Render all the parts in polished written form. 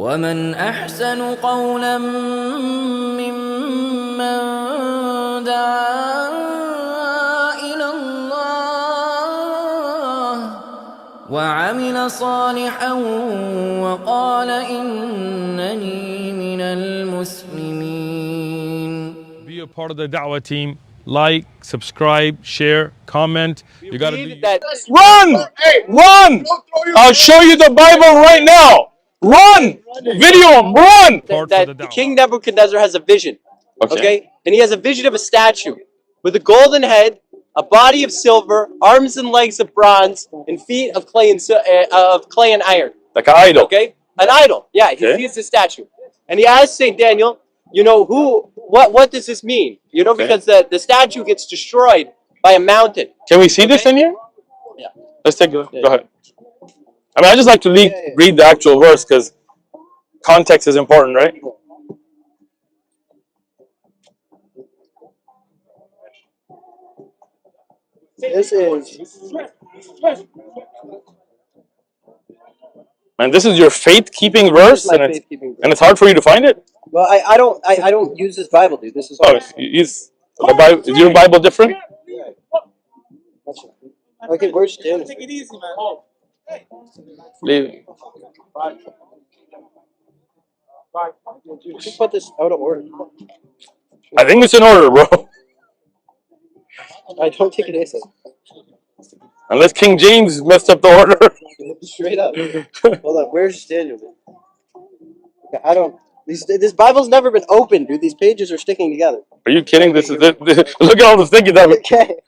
ومن أحسن قولا ممن دعا إلى الله وعمل صالحا وقال إنني من المسلمين. Be a part of the Dawah team. Like, subscribe, share, comment. You gotta be. Run! Run! I'll show you the Bible right now. Run! Video him, run! That the King Nebuchadnezzar has a vision. Okay? And he has a vision of a statue with a golden head, a body of silver, arms and legs of bronze, and feet of clay and iron. Like an idol. Okay? An idol. Yeah, he sees the statue. And he asks St. Daniel, you know, what does this mean? You know, because the statue gets destroyed by a mountain. Can we see this in here? Yeah. Let's take a look. Go ahead. I mean, I just like to read the actual verse because context is important, right? This is... And this is your faith-keeping verse, and it's hard for you to find it? Well, I don't use this Bible, dude. This is is your Bible different? Okay, where's Daniel? Take it easy, man. Leave. You should put this out of order. I think it's in order, bro. I don't take it easy. Unless King James messed up the order. Straight up. Hold on, where's Daniel? Okay, I don't. This Bible's never been opened, dude. These pages are sticking together. Are you kidding? This is it. Look at all the sticky stuff. Okay.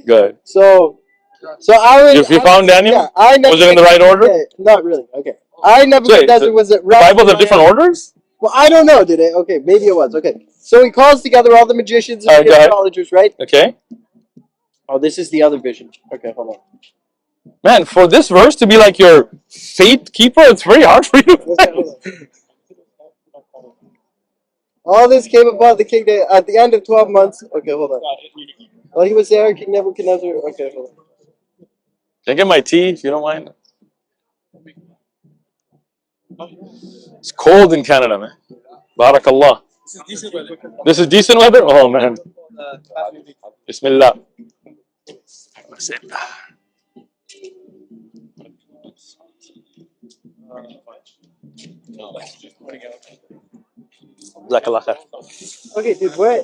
Go ahead. So You found Daniel? Yeah, was it in the right order? Okay, not really. Okay. Nebuchadnezzar was it right? Bibles have different orders? Well, I don't know, did it? Okay, maybe it was. Okay. So he calls together all the magicians and the astrologers, right? Okay. Oh, this is the other vision. Okay, hold on. Man, for this verse to be like your faith keeper, it's very hard for you. All this came about the king at the end of 12 months. Okay, hold on. While he was there, King Nebuchadnezzar. Okay, hold on. Can I get my tea if you don't mind? It's cold in Canada, man. Barakallah. This is decent weather? Oh, man. Bismillah. Okay, dude, what?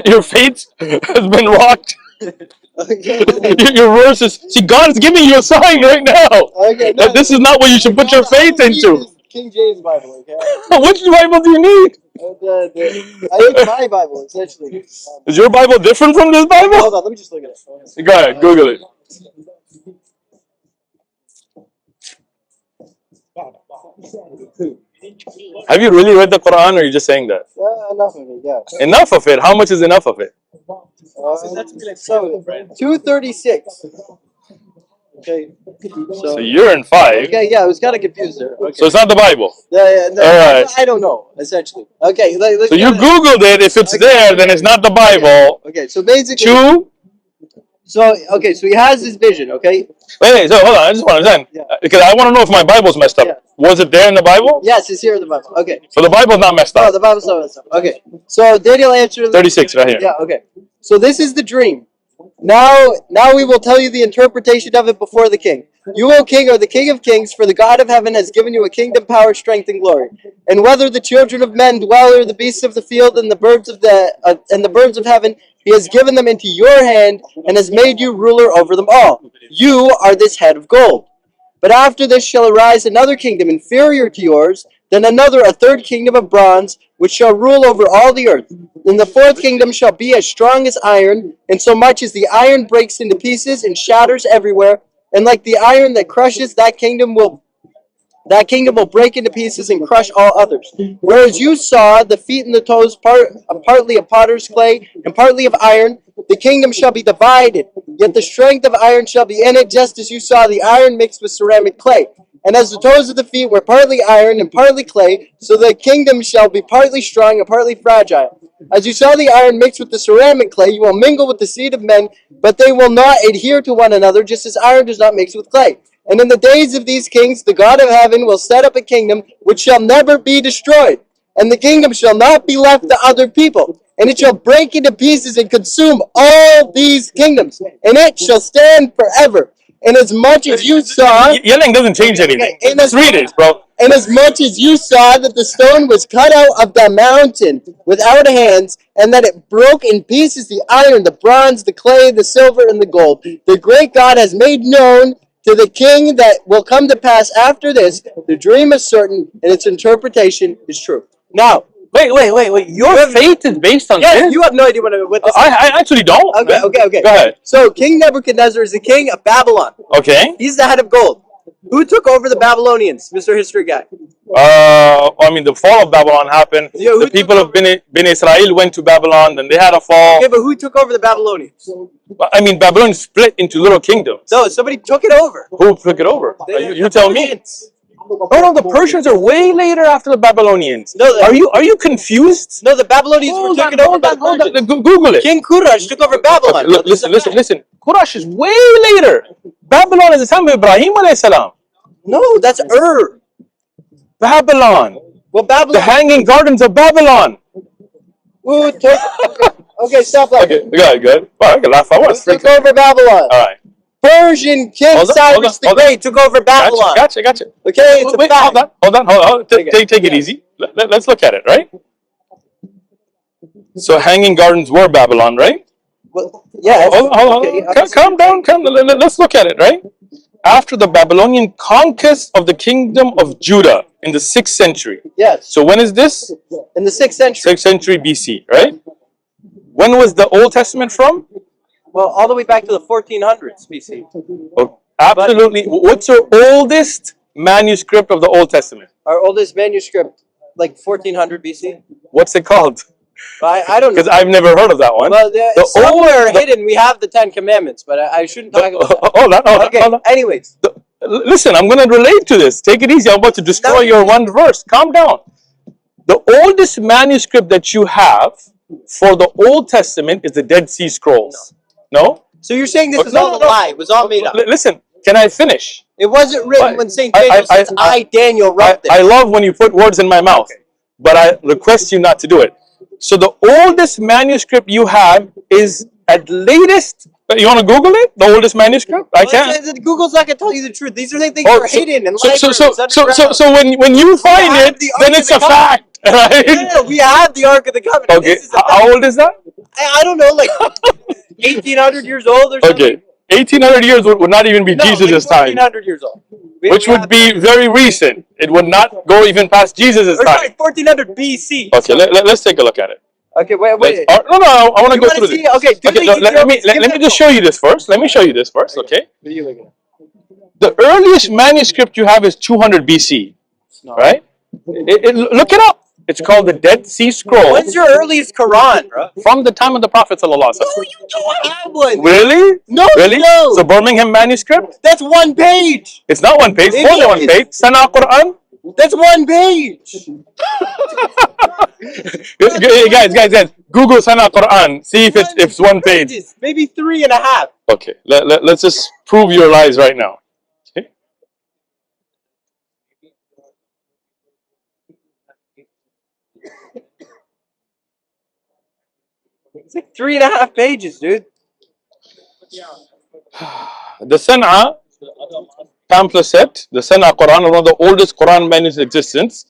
Your faith has been rocked. Okay. Your verse is... See, God is giving you a sign right now. Okay, that this is not what you should put your faith into. King James Bible, okay? Which Bible do you need? I need my Bible, essentially. Is your Bible different from this Bible? Hold on, let me just look at it. Go ahead, Google it. Have you really read the Quran, or are you just saying that? Enough of it, yeah. Enough of it? How much is enough of it? 236. Okay. So you're in 5. Okay, yeah, I was kind of confused there. Okay. So it's not the Bible? Yeah, no, all right. I don't know, essentially. Okay. So you Googled it. If it's there, then it's not the Bible. Okay, so basically... 2? So he has this vision, okay? Wait, so hold on. I just want to understand. Because I want to know if my Bible's messed up. Yeah. Was it there in the Bible? Yes, it's here in the Bible. Okay. So the Bible's not messed up? No, the Bible's not messed up. Okay. So Daniel answered... 36 right here. Yeah, okay. So this is the dream. Now we will tell you the interpretation of it before the king. You, O king, are the king of kings, for the God of heaven has given you a kingdom, power, strength, and glory. And whether the children of men dwell or the beasts of the field and the birds of heaven, he has given them into your hand and has made you ruler over them all. You are this head of gold. But after this shall arise another kingdom inferior to yours, then another, a third kingdom of bronze, which shall rule over all the earth. And the fourth kingdom shall be as strong as iron, insomuch as the iron breaks into pieces and shatters everywhere. And like the iron that crushes, that kingdom will break into pieces and crush all others. Whereas you saw the feet and the toes partly of potter's clay and partly of iron, the kingdom shall be divided. Yet the strength of iron shall be in it, just as you saw the iron mixed with ceramic clay. And as the toes of the feet were partly iron and partly clay, so the kingdom shall be partly strong and partly fragile. As you saw the iron mixed with the ceramic clay, you will mingle with the seed of men, but they will not adhere to one another, just as iron does not mix with clay. And in the days of these kings, the God of heaven will set up a kingdom which shall never be destroyed. And the kingdom shall not be left to other people. And it shall break into pieces and consume all these kingdoms. And it shall stand forever. And as much as you saw... Yelling doesn't change anything. Just read it, bro. And as much as you saw that the stone was cut out of the mountain without hands, and that it broke in pieces the iron, the bronze, the clay, the silver, and the gold, the great God has made known to the king that will come to pass after this. The dream is certain, and its interpretation is true. Now, wait. Your faith is based on this? You have no idea what this is. I actually don't. Okay. Go ahead. So King Nebuchadnezzar is the king of Babylon. Okay. He's the head of gold. Who took over the Babylonians, Mr. History Guy? The fall of Babylon happened. The people of Ben Israel went to Babylon, then they had a fall. Okay, but who took over the Babylonians? Babylon split into little kingdoms. No, somebody took it over. Who took it over? You tell me. No, the Persians are way later after the Babylonians. No, are you confused? No, the Babylonians were taken over by the Persians. Google it. King Kurash took over Babylon. Okay, listen. Kurash is way later. Babylon is the time of Ibrahim alayhi salam. No, that's Babylon. Well, Babylon. The Hanging Gardens of Babylon. Who took... Okay, stop laughing. Okay, good. Well, I can laugh. Who took over Babylon? All right. Persian King Cyrus the Great took over Babylon. Gotcha. Okay, it's a fact. Hold on. Take it easy. Let's look at it, right? So Hanging Gardens were Babylon, right? Well, yeah. Hold on. Calm down. Let's look at it, right? After the Babylonian conquest of the kingdom of Judah in the 6th century. Yes. So when is this? In the 6th century. 6th century BC, right? When was the Old Testament from? Well, all the way back to the 1400s BC. Oh, absolutely. What's your oldest manuscript of the Old Testament? Our oldest manuscript, like 1400 BC. What's it called? I don't know. Because I've never heard of that one. Well, somewhere hidden we have the 10 Commandments, but I shouldn't talk about that. Hold on. Anyways. Listen, I'm going to relate to this. Take it easy. I'm about to destroy your one verse. Calm down. The oldest manuscript that you have for the Old Testament is the Dead Sea Scrolls. No? So you're saying this is all a lie? It was all made up? Listen, can I finish? It wasn't written when St. Daniel says, Daniel, wrote this. I love when you put words in my mouth, but I request you not to do it. So the oldest manuscript you have is at latest. You want to Google it? The oldest manuscript? I can't. Google's not going to tell you the truth. These are the things that are hidden in libraries. So when you find it, then it's a fact, right? Yeah, we have the Ark of the Covenant. Okay, how old is that? I don't know, like 1,800 years old or something. Okay, 1,800 years would not even be Jesus' time. 1,400 years old. Which would be very recent. It would not go even past Jesus' time. Sorry, 1400 BC. Okay, let's take a look at it. Okay, wait. No, I want to go through this. Okay, let me just show you this first. Okay? What are you looking at? The earliest manuscript you have is 200 BC, right? Look it up. It's called the Dead Sea Scrolls. When's your earliest Quran, bro? From the time of the Prophet ﷺ. No, you don't have one. Really? No, really? No. So Birmingham manuscript? That's one page. It's not one page. It's more than one page. Sana Quran? That's one page. guys, Google Sana Quran. See if it's one page. Maybe 3.5. Okay, let's just prove your lies right now. Okay. It's like 3.5 pages, dude. The Sana pamphlet set, the Sana Quran, one of the oldest Quran manuscripts in existence,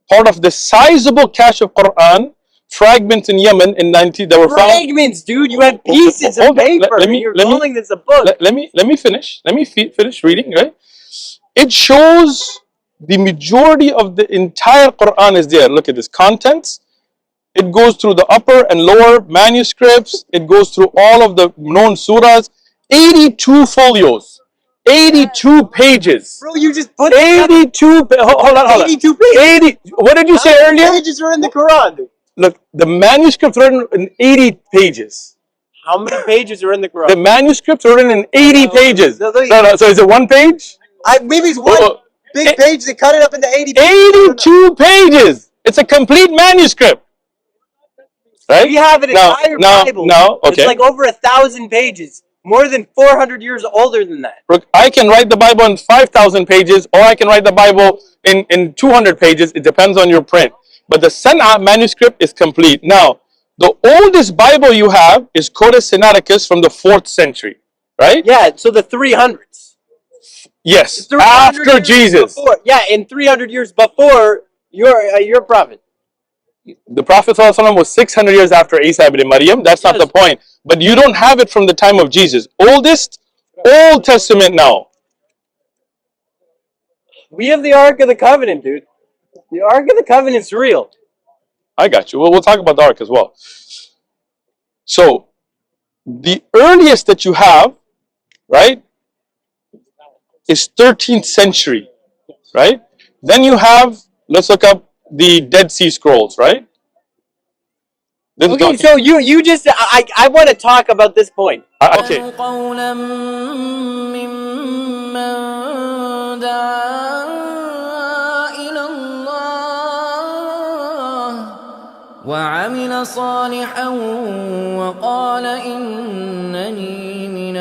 part of the sizable cache of Quran fragments in Yemen in 90 that were found. Fragments, dude. You had pieces of paper. You're calling this a book. Let me finish. Let me finish reading. Right. It shows the majority of the entire Quran is there. Look at this contents. It goes through the upper and lower manuscripts. It goes through all of the known surahs. 82 folios. 82 pages. Bro, you just put 82. Hold on. 82 pages. 80. What did you say earlier? How many pages are in the Quran, dude? Look, the manuscripts are written in 80 pages. How many pages are in the Quran? The manuscripts are written in 80 pages. No, so is it one page? Maybe it's one big page. They cut it up into 80 pages. 82 pages. It's a complete manuscript. Right? We have an entire Bible. No, okay. It's like over 1,000 pages. more than 400 years older than that. Look, I can write the Bible in 5,000 pages, or I can write the Bible in 200 pages. It depends on your print. But the San'a manuscript is complete. Now, the oldest Bible you have is Codex Sinaiticus from the 4th century, right? Yeah, so the 300s. Yes, 300 after years Jesus. before, yeah, in 300 years before your prophet. The Prophet ﷺ was 600 years after Isa ibn Maryam. That's not the point. But you don't have it from the time of Jesus. Oldest, Old Testament now. We have the Ark of the Covenant, dude. The Ark of the Covenant's real. I got you. Well, we'll talk about the Ark as well. So, the earliest that you have, right, is 13th century, right? Then you have, let's look up the Dead Sea Scrolls, right? Okay, so you just, I want to talk about this point. Okay. قولا ممن دعا إلى الله وعمل صالحا وقال إنني من